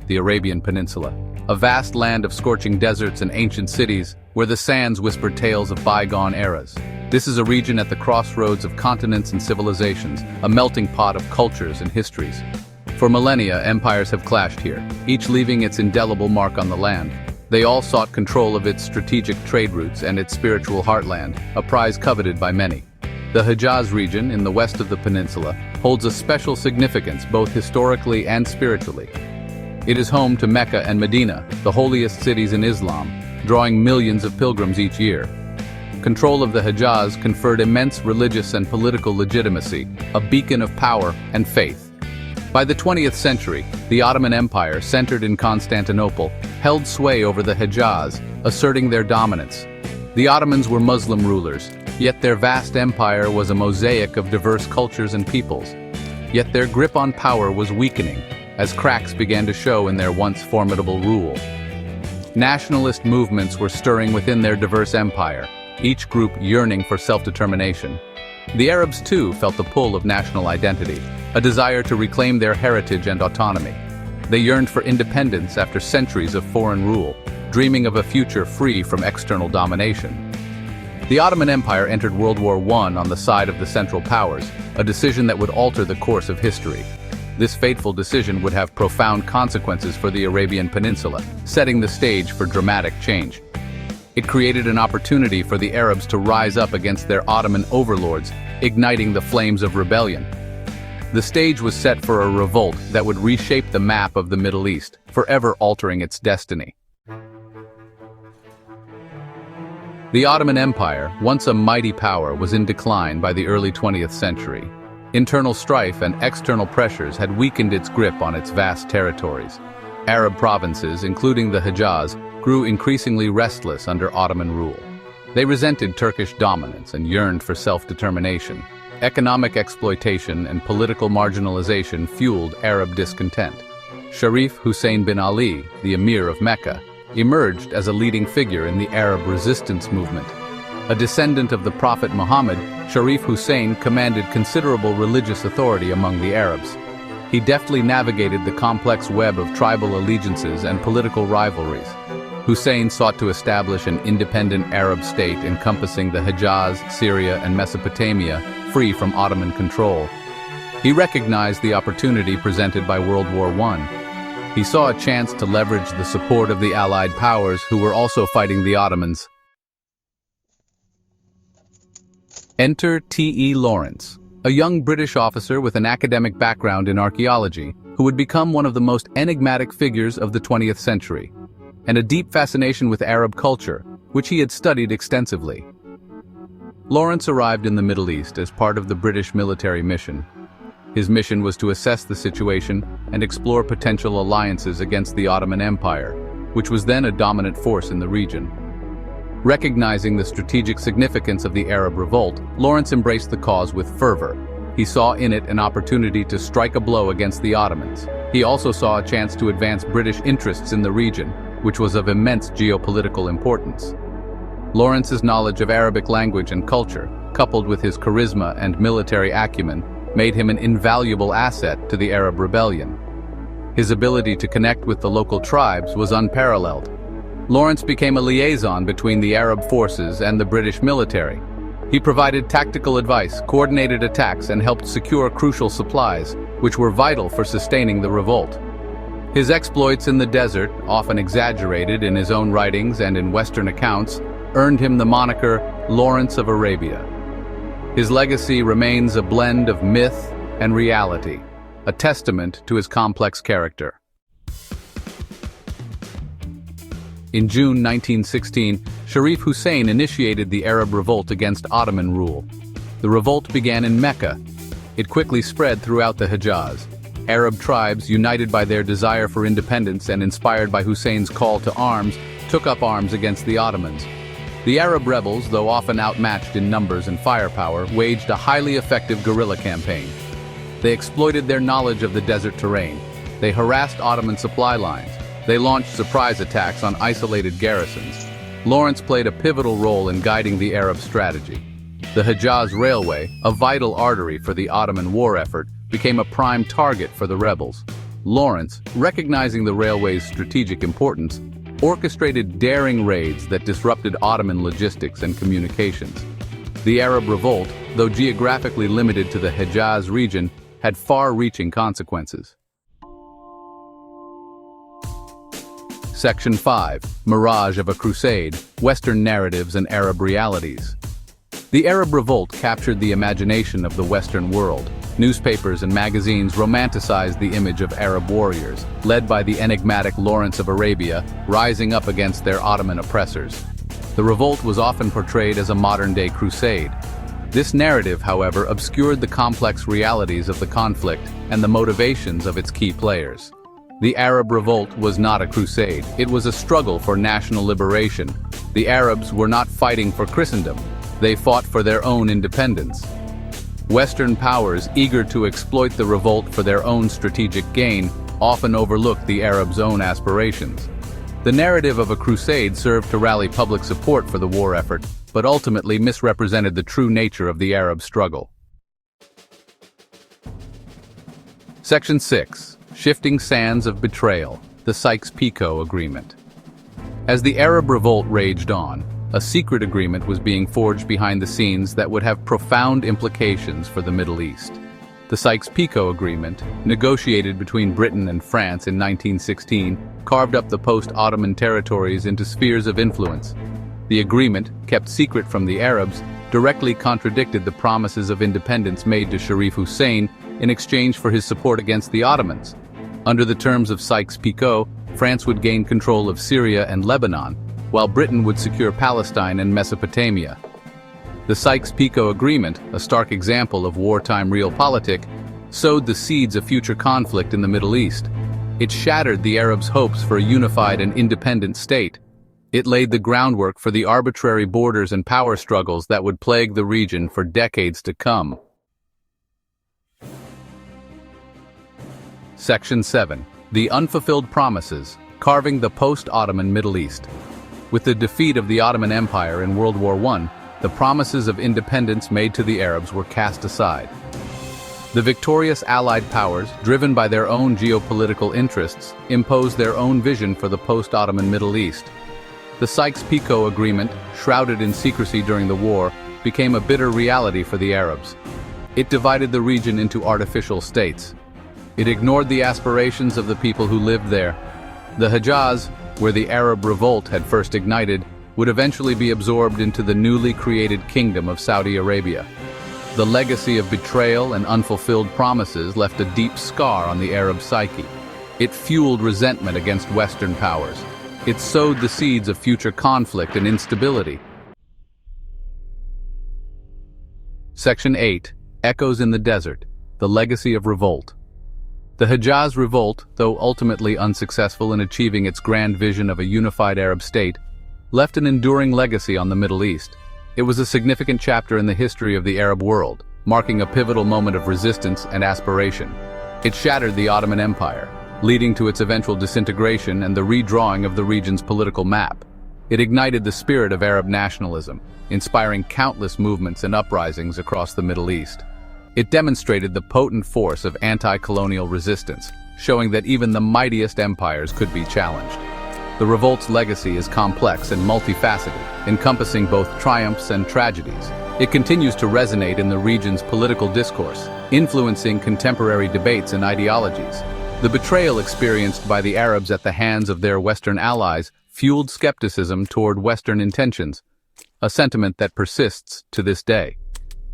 the Arabian Peninsula, a vast land of scorching deserts and ancient cities where the sands whisper tales of bygone eras. This is a region at the crossroads of continents and civilizations, a melting pot of cultures and histories. For millennia, empires have clashed here, each leaving its indelible mark on the land. They all sought control of its strategic trade routes and its spiritual heartland, a prize coveted by many. The Hejaz region, in the west of the peninsula, holds a special significance both historically and spiritually. It is home to Mecca and Medina, the holiest cities in Islam, drawing millions of pilgrims each year. Control of the Hejaz conferred immense religious and political legitimacy, a beacon of power and faith. By the 20th century, the Ottoman Empire, centered in Constantinople, held sway over the Hejaz, asserting their dominance. The Ottomans were Muslim rulers, yet their vast empire was a mosaic of diverse cultures and peoples. Yet their grip on power was weakening, as cracks began to show in their once formidable rule. Nationalist movements were stirring within their diverse empire, each group yearning for self-determination. The Arabs, too, felt the pull of national identity, a desire to reclaim their heritage and autonomy. They yearned for independence after centuries of foreign rule, dreaming of a future free from external domination. The Ottoman Empire entered World War I on the side of the Central Powers, a decision that would alter the course of history. This fateful decision would have profound consequences for the Arabian Peninsula, setting the stage for dramatic change. It created an opportunity for the Arabs to rise up against their Ottoman overlords, igniting the flames of rebellion. The stage was set for a revolt that would reshape the map of the Middle East, forever altering its destiny. The Ottoman Empire, once a mighty power, was in decline by the early 20th century. Internal strife and external pressures had weakened its grip on its vast territories. Arab provinces, including the Hejaz, grew increasingly restless under Ottoman rule. They resented Turkish dominance and yearned for self-determination. Economic exploitation and political marginalization fueled Arab discontent. Sharif Hussein bin Ali, the Emir of Mecca, emerged as a leading figure in the Arab resistance movement. A descendant of the Prophet Muhammad, Sharif Hussein commanded considerable religious authority among the Arabs. He deftly navigated the complex web of tribal allegiances and political rivalries. Hussein sought to establish an independent Arab state encompassing the Hejaz, Syria, and Mesopotamia, free from Ottoman control. He recognized the opportunity presented by World War I. He saw a chance to leverage the support of the Allied powers who were also fighting the Ottomans. Enter T.E. Lawrence, a young British officer with an academic background in archaeology, who would become one of the most enigmatic figures of the 20th century, and a deep fascination with Arab culture, which he had studied extensively. Lawrence arrived in the Middle East as part of the British military mission. His mission was to assess the situation and explore potential alliances against the Ottoman Empire, which was then a dominant force in the region. Recognizing the strategic significance of the Arab Revolt, Lawrence embraced the cause with fervor. He saw in it an opportunity to strike a blow against the Ottomans. He also saw a chance to advance British interests in the region, which was of immense geopolitical importance. Lawrence's knowledge of Arabic language and culture, coupled with his charisma and military acumen, made him an invaluable asset to the Arab rebellion. His ability to connect with the local tribes was unparalleled. Lawrence became a liaison between the Arab forces and the British military. He provided tactical advice, coordinated attacks, and helped secure crucial supplies, which were vital for sustaining the revolt. His exploits in the desert, often exaggerated in his own writings and in Western accounts, earned him the moniker Lawrence of Arabia. His legacy remains a blend of myth and reality, a testament to his complex character. In June 1916, Sharif Hussein initiated the Arab Revolt against Ottoman rule. The revolt began in Mecca. It quickly spread throughout the Hejaz. Arab tribes, united by their desire for independence and inspired by Hussein's call to arms, took up arms against the Ottomans. The Arab rebels, though often outmatched in numbers and firepower, waged a highly effective guerrilla campaign. They exploited their knowledge of the desert terrain. They harassed Ottoman supply lines. They launched surprise attacks on isolated garrisons. Lawrence played a pivotal role in guiding the Arab strategy. The Hejaz Railway, a vital artery for the Ottoman war effort, became a prime target for the rebels. Lawrence, recognizing the railway's strategic importance, orchestrated daring raids that disrupted Ottoman logistics and communications. The Arab Revolt, though geographically limited to the Hejaz region, had far-reaching consequences. Section 5. Mirage of a Crusade, Western Narratives and Arab Realities. The Arab Revolt captured the imagination of the Western world. Newspapers and magazines romanticized the image of Arab warriors, led by the enigmatic Lawrence of Arabia, rising up against their Ottoman oppressors. The revolt was often portrayed as a modern-day crusade. This narrative, however, obscured the complex realities of the conflict and the motivations of its key players. The Arab Revolt was not a crusade, it was a struggle for national liberation. The Arabs were not fighting for Christendom, they fought for their own independence. Western powers, eager to exploit the revolt for their own strategic gain, often overlooked the Arabs' own aspirations. The narrative of a crusade served to rally public support for the war effort, but ultimately misrepresented the true nature of the Arab struggle. Section 6. Shifting Sands of Betrayal, the Sykes-Picot Agreement. As the Arab Revolt raged on, a secret agreement was being forged behind the scenes that would have profound implications for the Middle East. The Sykes-Picot Agreement, negotiated between Britain and France in 1916, carved up the post-Ottoman territories into spheres of influence. The agreement, kept secret from the Arabs, directly contradicted the promises of independence made to Sharif Hussein in exchange for his support against the Ottomans. Under the terms of Sykes-Picot, France would gain control of Syria and Lebanon, while Britain would secure Palestine and Mesopotamia. The Sykes-Picot Agreement, a stark example of wartime realpolitik, sowed the seeds of future conflict in the Middle East. It shattered the Arabs' hopes for a unified and independent state. It laid the groundwork for the arbitrary borders and power struggles that would plague the region for decades to come. Section 7. The Unfulfilled Promises, Carving the Post-Ottoman Middle East. With the defeat of the Ottoman Empire in World War I, the promises of independence made to the Arabs were cast aside. The victorious Allied powers, driven by their own geopolitical interests, imposed their own vision for the post-Ottoman Middle East. The Sykes-Picot Agreement, shrouded in secrecy during the war, became a bitter reality for the Arabs. It divided the region into artificial states. It ignored the aspirations of the people who lived there. The Hejaz, where the Arab Revolt had first ignited, would eventually be absorbed into the newly created Kingdom of Saudi Arabia. The legacy of betrayal and unfulfilled promises left a deep scar on the Arab psyche. It fueled resentment against Western powers. It sowed the seeds of future conflict and instability. Section 8. Echoes in the Desert, the Legacy of Revolt. The Hejaz Revolt, though ultimately unsuccessful in achieving its grand vision of a unified Arab state, left an enduring legacy on the Middle East. It was a significant chapter in the history of the Arab world, marking a pivotal moment of resistance and aspiration. It shattered the Ottoman Empire, leading to its eventual disintegration and the redrawing of the region's political map. It ignited the spirit of Arab nationalism, inspiring countless movements and uprisings across the Middle East. It demonstrated the potent force of anti-colonial resistance, showing that even the mightiest empires could be challenged. The revolt's legacy is complex and multifaceted, encompassing both triumphs and tragedies. It continues to resonate in the region's political discourse, influencing contemporary debates and ideologies. The betrayal experienced by the Arabs at the hands of their Western allies fueled skepticism toward Western intentions, a sentiment that persists to this day.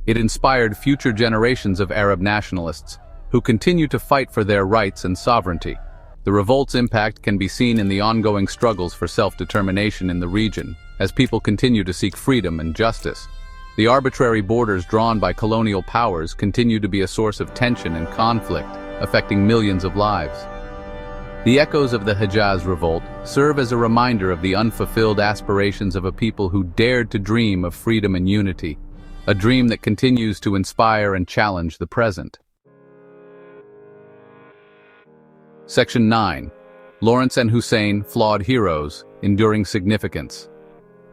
It inspired future generations of Arab nationalists, who continue to fight for their rights and sovereignty. The revolt's impact can be seen in the ongoing struggles for self-determination in the region, as people continue to seek freedom and justice. The arbitrary borders drawn by colonial powers continue to be a source of tension and conflict, affecting millions of lives. The echoes of the Hejaz Revolt serve as a reminder of the unfulfilled aspirations of a people who dared to dream of freedom and unity, a dream that continues to inspire and challenge the present. Section 9. Lawrence and Hussein, Flawed Heroes, Enduring Significance.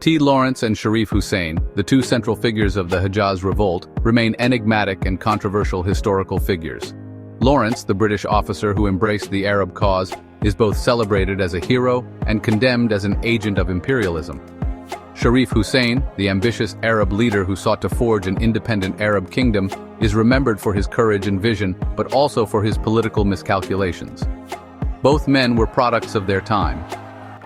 Lawrence and Sharif Hussein, the two central figures of the Hejaz Revolt, remain enigmatic and controversial historical figures. Lawrence, the British officer who embraced the Arab cause, is both celebrated as a hero and condemned as an agent of imperialism. Sharif Hussein, the ambitious Arab leader who sought to forge an independent Arab kingdom, is remembered for his courage and vision, but also for his political miscalculations. Both men were products of their time.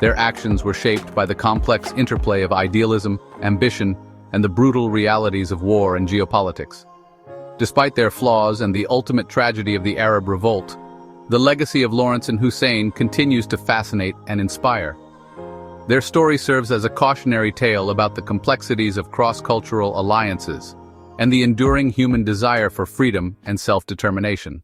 Their actions were shaped by the complex interplay of idealism, ambition, and the brutal realities of war and geopolitics. Despite their flaws and the ultimate tragedy of the Arab Revolt, the legacy of Lawrence and Hussein continues to fascinate and inspire. Their story serves as a cautionary tale about the complexities of cross-cultural alliances and the enduring human desire for freedom and self-determination.